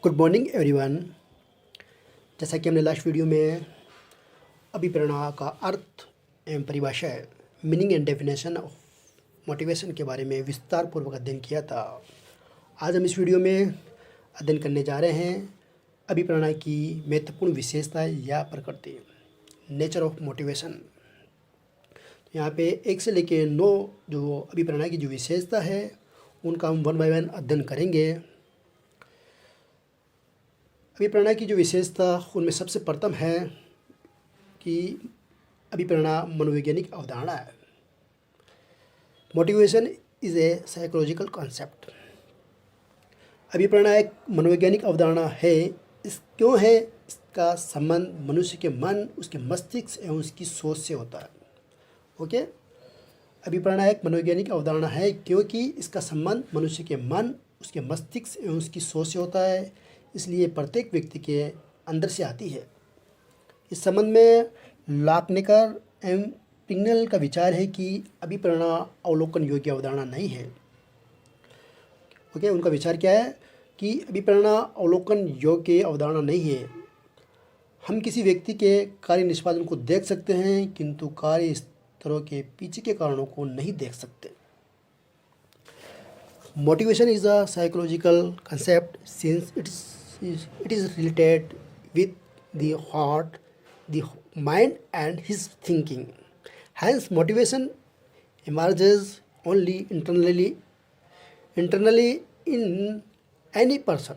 Good morning everyone. जैसा कि हमने लास्ट वीडियो में अभिप्रेरणा का अर्थ एवं परिभाषा meaning and definition of motivation के बारे में विस्तार पूर्वक अध्ययन किया था। आज हम इस वीडियो में अध्ययन करने जा रहे हैं अभिप्रेरणा की महत्वपूर्ण विशेषता या प्रकृति, नेचर ऑफ मोटिवेशन। यहाँ पे 1 से लेकर 9 जो अभिप्रेरणा की जो विशेषता है उनका हम 1 बाय 1 अध्ययन करेंगे। अभिप्रेरणा की जो विशेषता उनमें सबसे प्रथम है कि अभिप्रेरणा मनोवैज्ञानिक अवधारणा है। Motivation is a psychological concept. अभिप्रेरणा एक मनोवैज्ञानिक अवधारणा है। क्यों है? इसका संबंध मनुष्य के मन, उसके मस्तिष्क एवं उसकी सोच से होता है। ओके, अभिप्रेरणा एक मनोवैज्ञानिक अवधारणा है क्योंकि इसका संबंध मनुष्य के मन, उसके मस्तिष्क एवं उसकी सोच से होता है, इसलिए प्रत्येक व्यक्ति के अंदर से आती है। इस संबंध में लाकनेकर एवं पिंगल का विचार है कि अभिप्रेरणा अवलोकन योग्य अवधारणा नहीं है। ओके, उनका विचार क्या है कि अभिप्रेरणा अवलोकन योग्य अवधारणा नहीं है। हम किसी व्यक्ति के कार्य निष्पादन को देख सकते हैं किंतु कार्य स्तरों के पीछे के कारणों को नहीं देख सकते। Motivation is a psychological concept since it is related with the heart, the mind and his thinking. Hence, motivation emerges only internally in any person.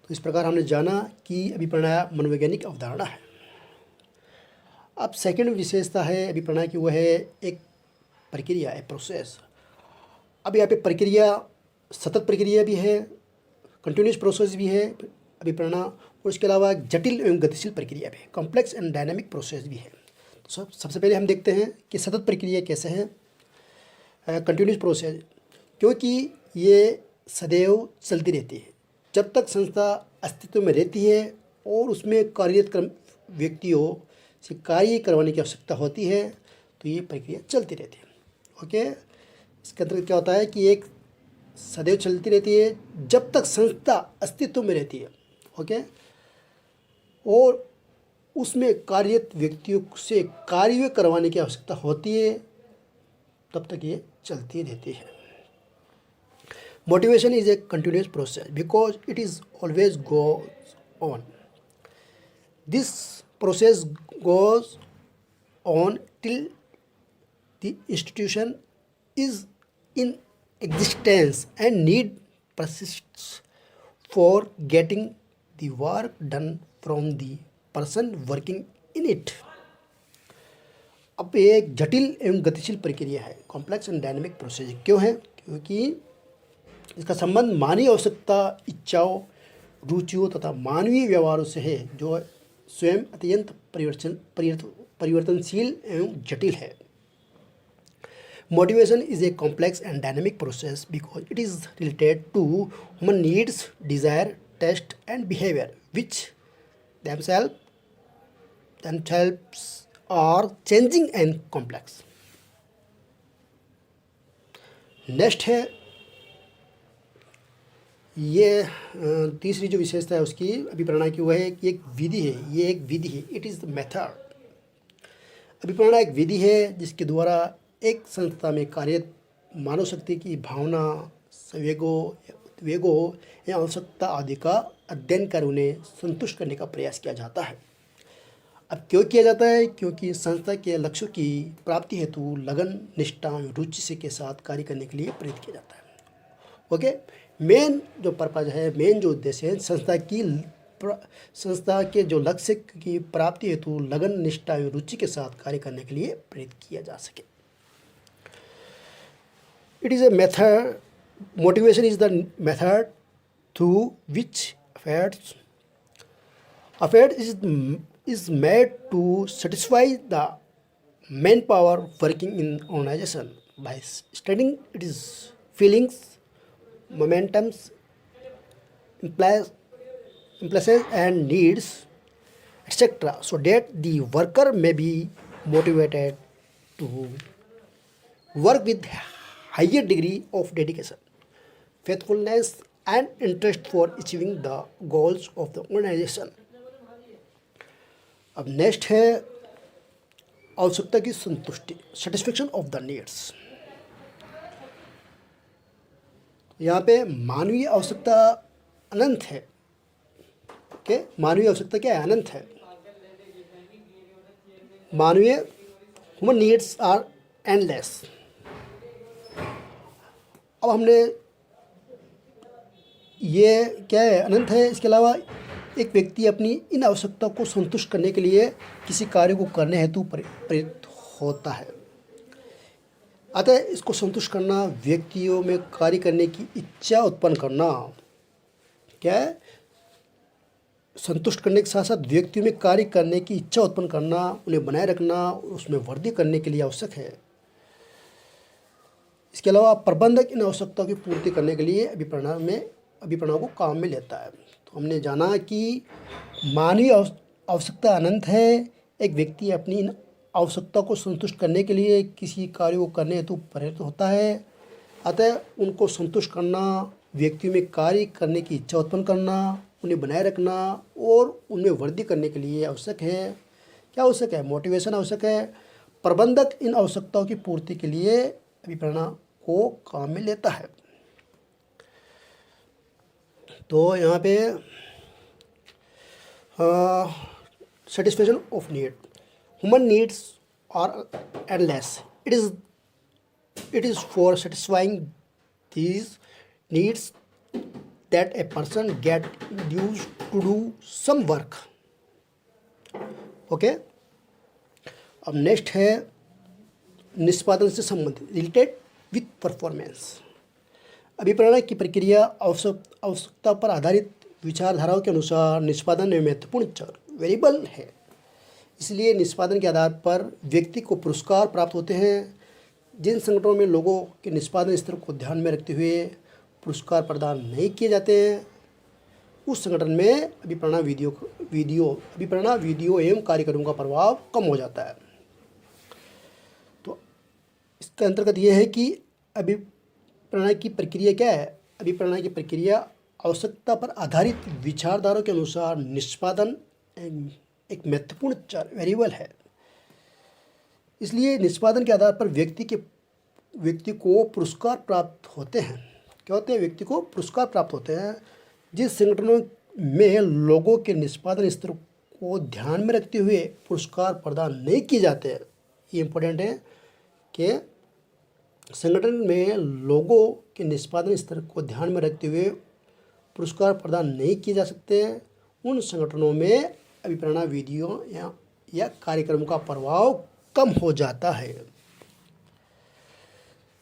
तो इस प्रकार हमने जाना कि अभिप्रेरणा मनोवैज्ञानिक अवधारणा है। अब सेकंड विशेषता है अभिप्रेरणा की, वह है एक प्रक्रिया, एक प्रोसेस। अब यहाँ पे प्रक्रिया सतत प्रक्रिया भी है, कंटिन्यूस प्रोसेस भी है अभिप्रेरणा, और उसके अलावा जटिल एवं गतिशील प्रक्रिया भी है, कॉम्प्लेक्स एंड डायनामिक प्रोसेस भी है। तो सबसे पहले हम देखते हैं कि सतत प्रक्रिया कैसे है, कंटिन्यूस प्रोसेस, क्योंकि ये सदैव चलती रहती है। जब तक संस्था अस्तित्व में रहती है और उसमें कार्यरत व्यक्तियों से कार्य करवाने की आवश्यकता होती है तो ये प्रक्रिया चलती रहती है। ओके, इसके अंतर्गत क्या होता है कि एक सदैव चलती रहती है जब तक संस्था अस्तित्व में रहती है। ओके, और उसमें कार्यरत व्यक्तियों से कार्य करवाने की आवश्यकता होती है, तब तक ये चलती रहती है। Motivation is a continuous process because it is always goes on. This process goes on till the institution is in existence and need persists for getting the work done from the person working in it. अब ये एक जटिल एवं गतिशील प्रक्रिया है, complex and dynamic process. क्यों है? क्योंकि इसका संबंध मानवीय आवश्यकता, इच्छाओं, रुचियों तथा मानवीय व्यवहारों से है जो स्वयं अत्यंत परिवर्तनशील एवं जटिल है। Motivation is a complex and dynamic process because it is related to human needs, desire, taste and behavior which themselves are changing and complex. Next है ये तीसरी जो विशेषता है उसकी अभिप्रेरणा की, वह है कि एक विधि है। ये एक विधि है, इट इज़ द मेथड। अभिप्रेरणा एक विधि है जिसके द्वारा एक संस्था में कार्यरत मानव शक्ति की भावना, संवेगों या आवश्यकता आदि का अध्ययन कर उन्हें संतुष्ट करने का प्रयास किया जाता है। अब क्यों किया जाता है? क्योंकि संस्था के लक्ष्यों की प्राप्ति हेतु लगन, निष्ठा, रुचि से के साथ कार्य करने के लिए प्रेरित किया जाता है। ओके, मेन जो पर्पज है, मेन जो उद्देश्य है, संस्था के जो लक्ष्य की प्राप्ति हेतु लगन, निष्ठा एवं रुचि के साथ कार्य करने के लिए प्रेरित किया जा सके। It is a method. Motivation is the method through which affairs is made to satisfy the manpower working in organization by studying its feelings, momentums, impulses and needs, etc., so that the worker may be motivated to work with higher degree of dedication, faithfulness and interest for achieving the goals of the organization. अब next है आवश्यकता की संतुष्टि, satisfaction of the needs. यहाँ पे मानवीय आवश्यकता अनंत है। ओके, मानवीय आवश्यकता क्या है? अनंत है। मानवीय ह्यूमन नीड्स आर एंडलेस। अब हमने ये क्या है? अनंत है। इसके अलावा एक व्यक्ति अपनी इन आवश्यकताओं को संतुष्ट करने के लिए किसी कार्य को करने हेतु प्रेरित होता है। अतः इसको संतुष्ट करना, व्यक्तियों में कार्य करने की इच्छा उत्पन्न करना, क्या है? संतुष्ट करने के साथ साथ व्यक्तियों में कार्य करने की इच्छा उत्पन्न करना, उन्हें बनाए रखना, उसमें वृद्धि करने के लिए आवश्यक है। इसके अलावा प्रबंधक इन आवश्यकताओं की पूर्ति करने के लिए अभिप्रेरणा को काम में लेता है। तो हमने जाना कि मानवीय आवश्यकता अनंत है। एक व्यक्ति अपनी इन आवश्यकता को संतुष्ट करने के लिए किसी कार्य को करने हेतु प्रेरित होता है। अतः उनको संतुष्ट करना, व्यक्तियों में कार्य करने की इच्छा उत्पन्न करना, उन्हें बनाए रखना और उनमें वृद्धि करने के लिए आवश्यक है। क्या आवश्यक है? मोटिवेशन आवश्यक है। प्रबंधक इन आवश्यकताओं की पूर्ति के लिए अभिप्रेरणा को काम में लेता है। तो यहाँ पे satisfaction of need, human needs are endless. It is for satisfying these needs that a person get induced to do some work. Okay, अब नेक्स्ट है निष्पादन से संबंधित, रिलेटेड विथ परफॉर्मेंस। अभिप्रेरणा की प्रक्रिया आवश्यकता पर आधारित विचारधाराओं के अनुसार निष्पादन में महत्वपूर्ण चर वेरिएबल है। इसलिए निष्पादन के आधार पर व्यक्ति को पुरस्कार प्राप्त होते हैं। जिन संगठनों में लोगों के निष्पादन स्तर को ध्यान में रखते हुए पुरस्कार प्रदान नहीं किए जाते हैं, उस संगठन में अभिप्रेरणा वीडियो एवं कार्यक्रमों का प्रभाव कम हो जाता है। तो इसके अंतर्गत यह है कि अभिप्रेरणा की प्रक्रिया क्या है? अभिप्रेरणा की प्रक्रिया आवश्यकता पर आधारित विचारधाराओं के अनुसार निष्पादन एक महत्वपूर्ण चर वेरिएबल है। इसलिए निष्पादन के आधार पर व्यक्ति को पुरस्कार प्राप्त होते हैं। क्या होते हैं? व्यक्ति को पुरस्कार प्राप्त होते हैं। जिस संगठनों में लोगों के निष्पादन स्तर को ध्यान में रखते हुए पुरस्कार प्रदान नहीं किए जाते, ये इम्पोर्टेंट है कि संगठन में लोगों के निष्पादन स्तर को ध्यान में रखते हुए पुरस्कार प्रदान नहीं किए जा सकते, उन संगठनों में अभिप्रेरणा वीडियो या कार्यक्रम का प्रभाव कम हो जाता है।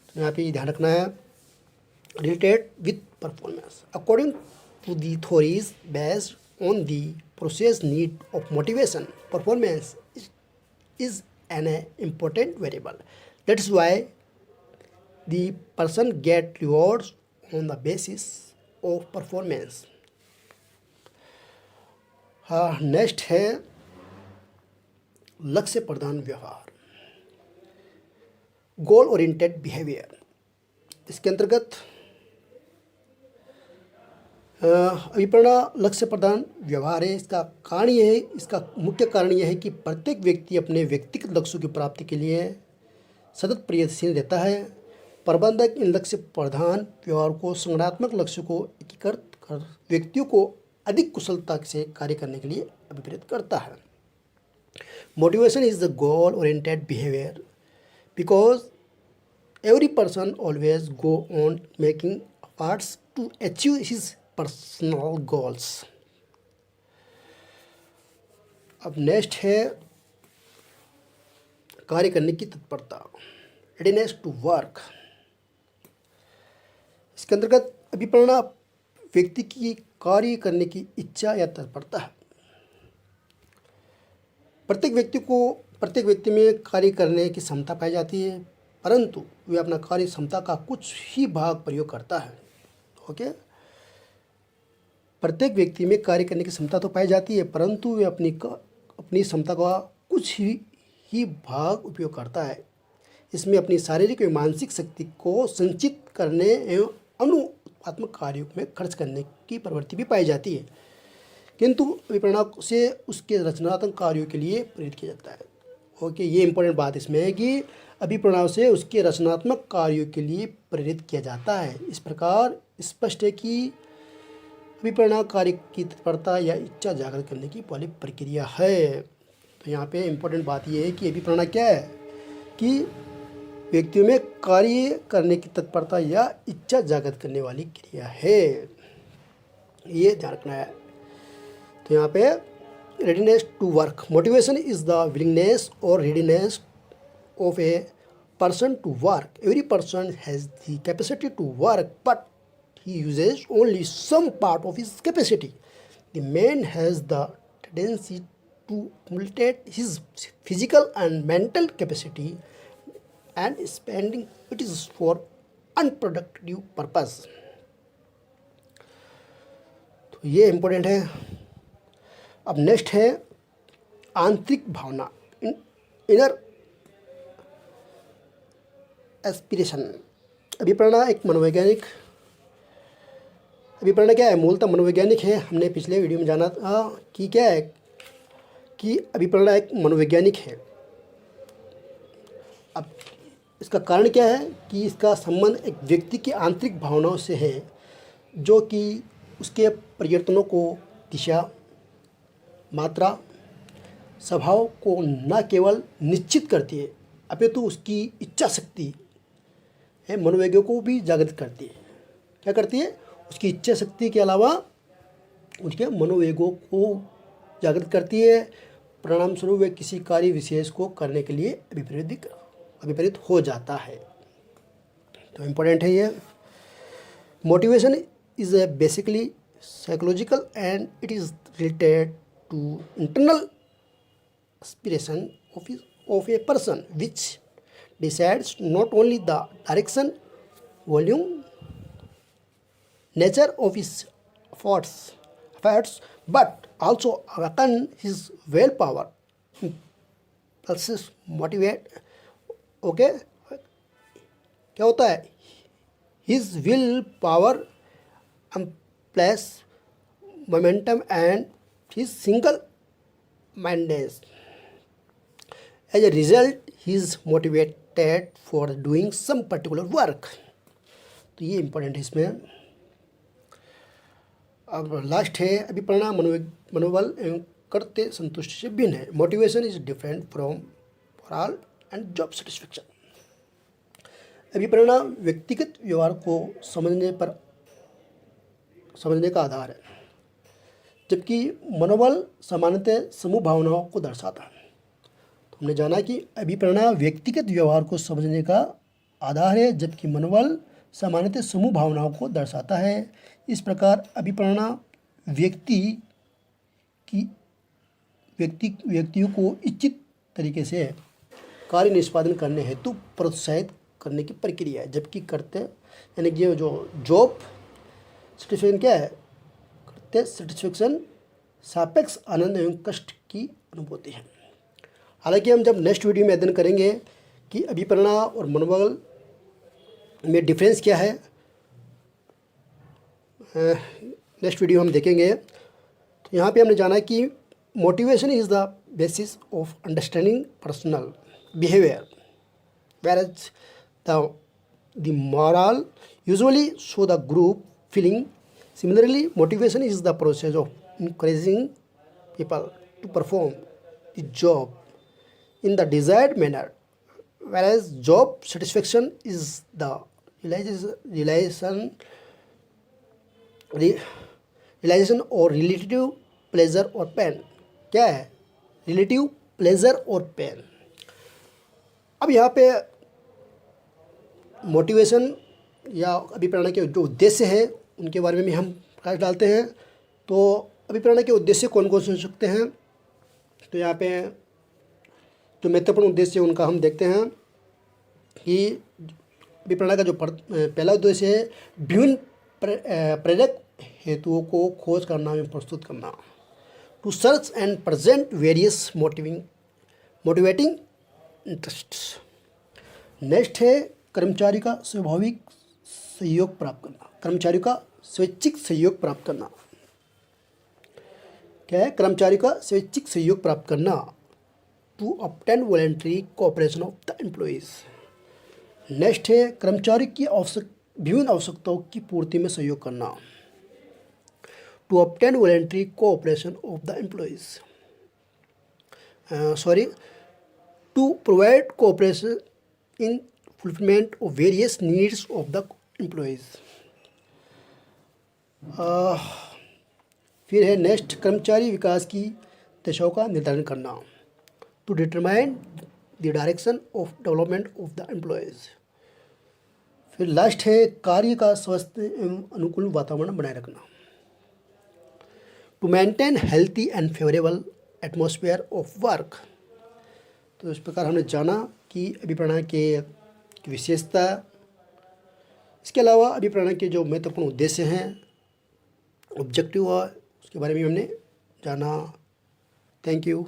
तो यहाँ पे ध्यान रखना है, related with performance according to the theories based on the process need of motivation, performance is an important variable. That is why the person get rewards on the basis of performance। हाँ, next है लक्ष्य प्रधान व्यवहार, गोल oriented behaviour. इसके अंतर्गत अभिप्रेरणा लक्ष्य प्रधान व्यवहार है। इसका मुख्य कारण यह है कि प्रत्येक व्यक्ति अपने व्यक्तिगत लक्ष्यों की प्राप्ति के लिए सतत प्रयत्नशील रहता है। प्रबंधक इन लक्ष्य प्रधान व्यवहार को संगठनात्मक लक्ष्य को एकीकृत कर व्यक्तियों को अधिक कुशलता से कार्य करने के लिए अभिप्रेरित करता है। Motivation is the goal oriented behaviour because every person always go on making efforts to achieve his personal goals. अब नेक्स्ट है कार्य करने की तत्परता, रेडीनेस टू वर्क। इसके अंतर्गत अभिप्रेरणा व्यक्ति की कार्य करने की इच्छा या तत्परता है। प्रत्येक व्यक्ति में कार्य करने की क्षमता पाई जाती है, परंतु वह अपना कार्य क्षमता का कुछ ही भाग प्रयोग करता है। ओके, प्रत्येक व्यक्ति में कार्य करने की क्षमता तो पाई जाती है, परंतु वह अपनी क्षमता का कुछ ही भाग उपयोग करता है। इसमें अपनी शारीरिक एवं मानसिक शक्ति को संचित करने एवं संकल्पात्मक कार्यों में खर्च करने की प्रवृत्ति भी पाई जाती है, किंतु अभिप्रेरणा से उसके रचनात्मक कार्यों के लिए प्रेरित किया जाता है। ओके, ये इंपॉर्टेंट बात इसमें है कि अभिप्रेरणा से उसके रचनात्मक कार्यों के लिए प्रेरित किया जाता है। इस प्रकार स्पष्ट है कि अभिप्रेरणा कार्य की तत्परता या इच्छा जागृत करने की पहली प्रक्रिया है। तो यहाँ पे इम्पोर्टेंट बात ये है कि अभिप्रेरणा क्या है कि व्यक्तियों में कार्य करने की तत्परता या इच्छा जागृत करने वाली क्रिया है, ये ध्यान रखना है। तो यहाँ पे readiness to work, motivation is the willingness or readiness of a person to work. Every person has the capacity to work, but he uses only some part of his capacity. The man has the tendency to accumulate his physical and mental capacity and spending it is for unproductive purpose. तो ये important है। अब next है आंतरिक भावना, inner aspiration. अभिप्रेरणा एक मनोवैज्ञानिक, अभिप्रेरणा क्या है, मूलतः मनोवैज्ञानिक है। हमने पिछले वीडियो में जाना था कि क्या है कि अभिप्रेरणा एक मनोवैज्ञानिक है। अब इसका कारण क्या है कि इसका संबंध एक व्यक्ति की आंतरिक भावनाओं से है, जो कि उसके प्रयत्नों को दिशा, मात्रा, स्वभाव को न केवल निश्चित करती है अपितु उसकी इच्छा शक्ति है मनोवेगों को भी जागृत करती है। क्या करती है? उसकी इच्छा शक्ति के अलावा उसके मनोवेगों को जागृत करती है। परिणाम स्वरूप वे किसी कार्य विशेष को करने के लिए अभिप्रेरित हो जाता है। तो इम्पोर्टेंट है ये। Motivation is a basically psychological and it is related to internal aspiration of a person, which decides not only the direction, volume, nature of his efforts, but also awaken his willpower, impulses, motivate. Okay, क्या होता है? His willpower, plus momentum and his single-mindedness. As a result, he is motivated for doing some particular work. तो ये important है इसमें। अब last है अभिप्रेरणा मनोबल एवं कर्तव्य संतुष्टि से भिन्न है। Motivation is different from moral and job satisfaction. अभिप्रेरणा व्यक्तिगत व्यवहार को समझने का आधार है, जबकि मनोबल सामान्यतः समूह भावनाओं को दर्शाता है। तो हमने जाना कि अभिप्रेरणा व्यक्तिगत व्यवहार को समझने का आधार है, जबकि मनोबल सामान्यतः समूह भावनाओं को दर्शाता है। इस प्रकार अभिप्रेरणा व्यक्तियों को इच्छित तरीके से कार्य निष्पादन करने हेतु प्रोत्साहित करने की प्रक्रिया है, जबकि कर्तव्य यानी कि जो जॉब सेटिस्फेक्शन क्या है, सेटिस्फेक्शन सापेक्ष आनंद एवं कष्ट की अनुभूति है। हालांकि हम जब नेक्स्ट वीडियो में अध्ययन करेंगे कि अभिप्रेरणा और मनोबल में डिफरेंस क्या है, नेक्स्ट वीडियो हम देखेंगे। तो यहाँ पे हमने जाना कि motivation is the basis of understanding personal behaviour, whereas the moral usually show the group feeling. Similarly, motivation is the process of encouraging people to perform the job in the desired manner, whereas job satisfaction is the realization or relative pleasure or pain. क्या है? Relative pleasure और pen. अब यहाँ पे motivation या अभिप्रेरणा के जो उद्देश्य है उनके बारे में भी हम प्रकाश डालते हैं। तो अभिप्रेरणा के उद्देश्य कौन कौन से हो सकते हैं, तो यहाँ पे जो महत्वपूर्ण उद्देश्य है उनका हम देखते हैं कि अभिप्रेरणा का जो पहला उद्देश्य है विभिन्न प्रेरक हेतुओं को खोज करना एवं प्रस्तुत करना, to search and present various motivating interests. Next है कर्मचारी का स्वाभाविक सहयोग प्राप्त करना, कर्मचारियों का स्वैच्छिक सहयोग प्राप्त करना। क्या है? कर्मचारियों का स्वैच्छिक सहयोग प्राप्त करना, to obtain voluntary cooperation of the employees. Next है कर्मचारी की विभिन्न आवश्यकताओं की पूर्ति में सहयोग करना, to obtain voluntary cooperation of the employees, to provide cooperation in fulfilment of various needs of the employees. फिर है नेक्स्ट कर्मचारी विकास की दिशाओं का निर्धारण करना, to determine the direction of development of the employees. फिर लास्ट है कार्य का स्वस्थ एवं अनुकूल वातावरण बनाए रखना, to maintain healthy and favourable atmosphere of work. तो इस प्रकार हमने जाना कि अभिप्रेरणा की विशेषता, इसके अलावा अभिप्रेरणा के जो महत्वपूर्ण उद्देश्य हैं, ऑब्जेक्टिव, उसके बारे में हमने जाना। Thank you.